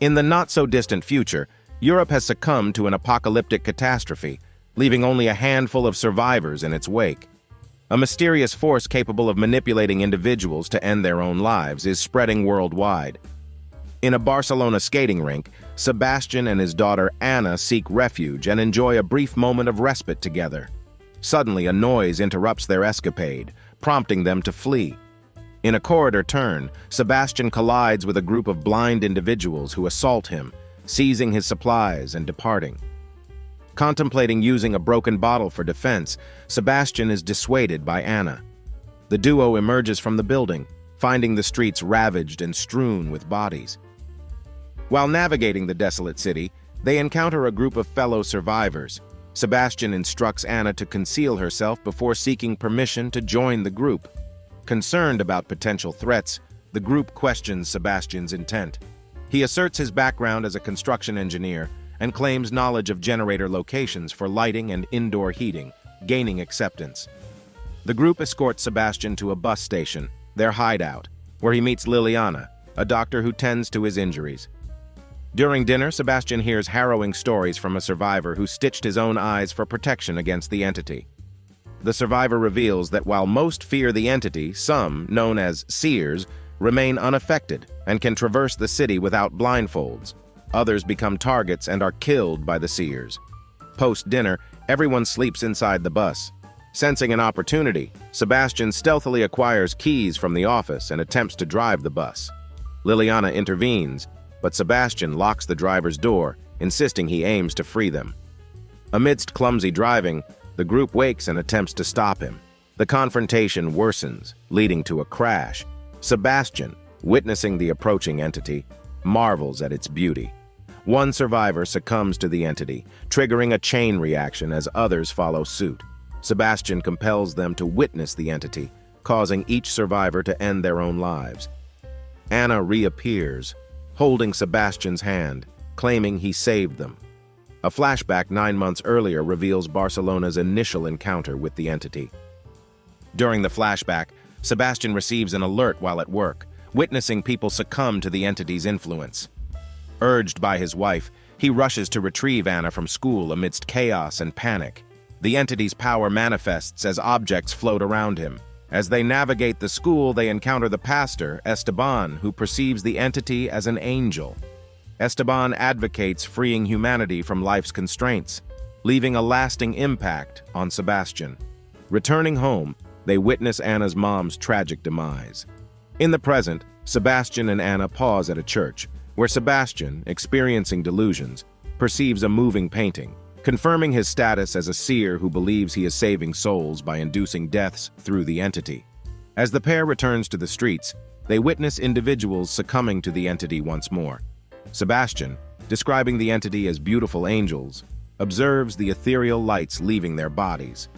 In the not-so-distant future, Europe has succumbed to an apocalyptic catastrophe, leaving only a handful of survivors in its wake. A mysterious force capable of manipulating individuals to end their own lives is spreading worldwide. In a Barcelona skating rink, Sebastian and his daughter Anna seek refuge and enjoy a brief moment of respite together. Suddenly, a noise interrupts their escapade, prompting them to flee. In a corridor turn, Sebastian collides with a group of blind individuals who assault him, seizing his supplies and departing. Contemplating using a broken bottle for defense, Sebastian is dissuaded by Anna. The duo emerges from the building, finding the streets ravaged and strewn with bodies. While navigating the desolate city, they encounter a group of fellow survivors. Sebastian instructs Anna to conceal herself before seeking permission to join the group. Concerned about potential threats, the group questions Sebastian's intent. He asserts his background as a construction engineer and claims knowledge of generator locations for lighting and indoor heating, gaining acceptance. The group escorts Sebastian to a bus station, their hideout, where he meets Liliana, a doctor who tends to his injuries. During dinner, Sebastian hears harrowing stories from a survivor who stitched his own eyes for protection against the entity. The survivor reveals that while most fear the entity, some, known as seers, remain unaffected and can traverse the city without blindfolds. Others become targets and are killed by the seers. Post-dinner, everyone sleeps inside the bus. Sensing an opportunity, Sebastian stealthily acquires keys from the office and attempts to drive the bus. Liliana intervenes, but Sebastian locks the driver's door, insisting he aims to free them. Amidst clumsy driving, the group wakes and attempts to stop him. The confrontation worsens, leading to a crash. Sebastian, witnessing the approaching entity, marvels at its beauty. One survivor succumbs to the entity, triggering a chain reaction as others follow suit. Sebastian compels them to witness the entity, causing each survivor to end their own lives. Anna reappears, holding Sebastian's hand, claiming he saved them. A flashback 9 months earlier reveals Barcelona's initial encounter with the entity. During the flashback, Sebastian receives an alert while at work, witnessing people succumb to the entity's influence. Urged by his wife, he rushes to retrieve Anna from school amidst chaos and panic. The entity's power manifests as objects float around him. As they navigate the school, they encounter the pastor, Esteban, who perceives the entity as an angel. Esteban advocates freeing humanity from life's constraints, leaving a lasting impact on Sebastian. Returning home, they witness Anna's mom's tragic demise. In the present, Sebastian and Anna pause at a church, where Sebastian, experiencing delusions, perceives a moving painting, confirming his status as a seer who believes he is saving souls by inducing deaths through the entity. As the pair returns to the streets, they witness individuals succumbing to the entity once more. Sebastian, describing the entity as beautiful angels, observes the ethereal lights leaving their bodies.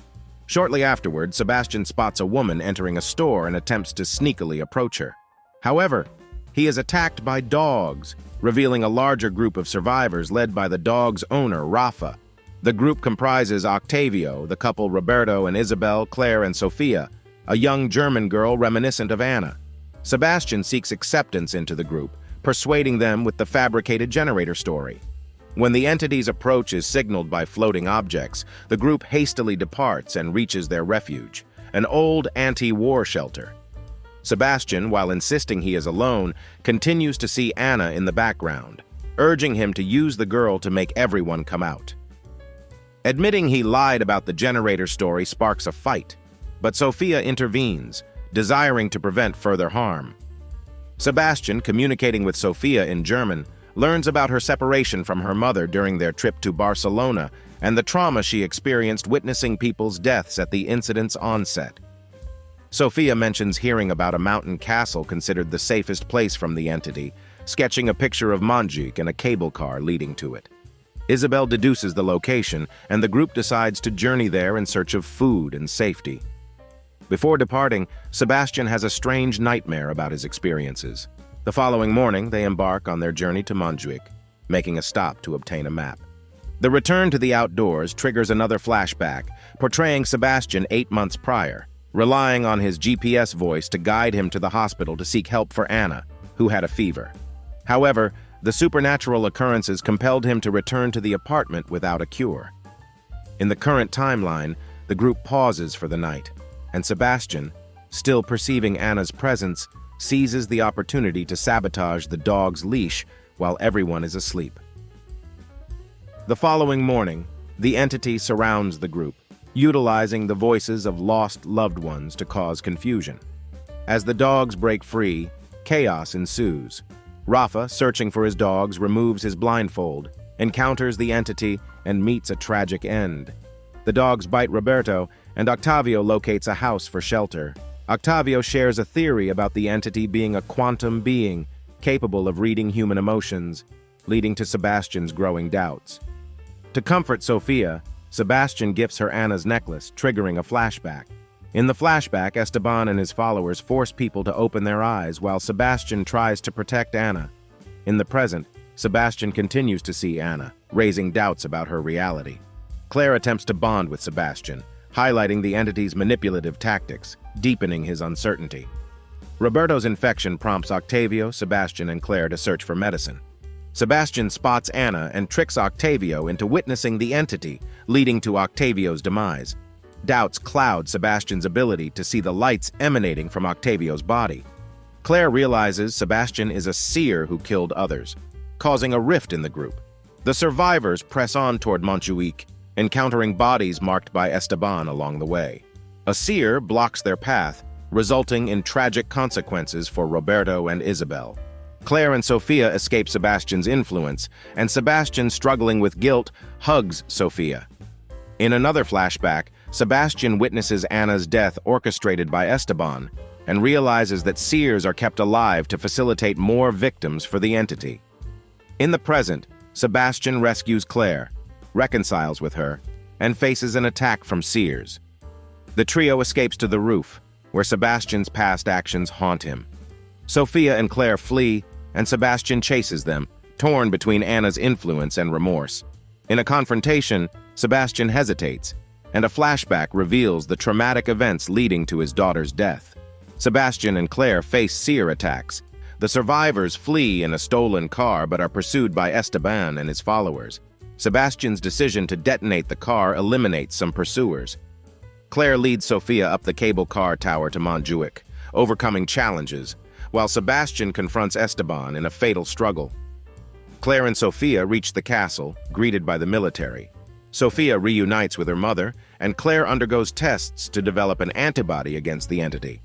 Shortly afterward, Sebastian spots a woman entering a store and attempts to sneakily approach her. However, he is attacked by dogs, revealing a larger group of survivors led by the dog's owner, Rafa. The group comprises Octavio, the couple Roberto and Isabel, Claire and Sofia, a young German girl reminiscent of Anna. Sebastian seeks acceptance into the group, persuading them with the fabricated generator story. When the entity's approach is signaled by floating objects, the group hastily departs and reaches their refuge, an old anti-war shelter. Sebastian, while insisting he is alone, continues to see Anna in the background, urging him to use the girl to make everyone come out. Admitting he lied about the generator story sparks a fight, but Sofia intervenes, desiring to prevent further harm. Sebastian, communicating with Sofia in German, learns about her separation from her mother during their trip to Barcelona and the trauma she experienced witnessing people's deaths at the incident's onset. Sofia mentions hearing about a mountain castle considered the safest place from the entity, sketching a picture of Montjuic and a cable car leading to it. Isabel deduces the location, and the group decides to journey there in search of food and safety. Before departing, Sebastian has a strange nightmare about his experiences. The following morning, they embark on their journey to Montjuic, making a stop to obtain a map. The return to the outdoors triggers another flashback, portraying Sebastian 8 months prior, relying on his GPS voice to guide him to the hospital to seek help for Anna, who had a fever. However, The supernatural occurrences compelled him to return to the apartment without a cure. In the current timeline, the group pauses for the night, and Sebastian, still perceiving Anna's presence, seizes the opportunity to sabotage the dog's leash while everyone is asleep. The following morning, the entity surrounds the group, utilizing the voices of lost loved ones to cause confusion. As the dogs break free, chaos ensues. Rafa, searching for his dogs, removes his blindfold, encounters the entity, and meets a tragic end. The dogs bite Roberto, and Octavio locates a house for shelter. Octavio shares a theory about the entity being a quantum being, capable of reading human emotions, leading to Sebastian's growing doubts. To comfort Sofia, Sebastian gifts her Anna's necklace, triggering a flashback. In the flashback, Esteban and his followers force people to open their eyes while Sebastian tries to protect Anna. In the present, Sebastian continues to see Anna, raising doubts about her reality. Claire attempts to bond with Sebastian, highlighting the entity's manipulative tactics, deepening his uncertainty. Roberto's infection prompts Octavio, Sebastian, and Claire to search for medicine. Sebastian spots Anna and tricks Octavio into witnessing the entity, leading to Octavio's demise. Doubts cloud Sebastian's ability to see the lights emanating from Octavio's body. Claire realizes Sebastian is a seer who killed others, causing a rift in the group. The survivors press on toward Montjuic, encountering bodies marked by Esteban along the way. A seer blocks their path, resulting in tragic consequences for Roberto and Isabel. Claire and Sofia escape Sebastian's influence, and Sebastian, struggling with guilt, hugs Sofia. In another flashback, Sebastian witnesses Anna's death orchestrated by Esteban and realizes that seers are kept alive to facilitate more victims for the entity. In the present, Sebastian rescues Claire, reconciles with her, and faces an attack from seers. The trio escapes to the roof, where Sebastian's past actions haunt him. Sofia and Claire flee, and Sebastian chases them, torn between Anna's influence and remorse. In a confrontation, Sebastian hesitates, and a flashback reveals the traumatic events leading to his daughter's death. Sebastian and Claire face seer attacks. The survivors flee in a stolen car but are pursued by Esteban and his followers. Sebastian's decision to detonate the car eliminates some pursuers. Claire leads Sofia up the cable car tower to Montjuic, overcoming challenges, while Sebastian confronts Esteban in a fatal struggle. Claire and Sofia reach the castle, greeted by the military. Sofia reunites with her mother, and Claire undergoes tests to develop an antibody against the entity.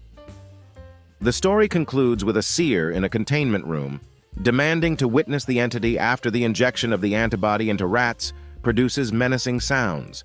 The story concludes with a seer in a containment room, demanding to witness the entity after the injection of the antibody into rats produces menacing sounds.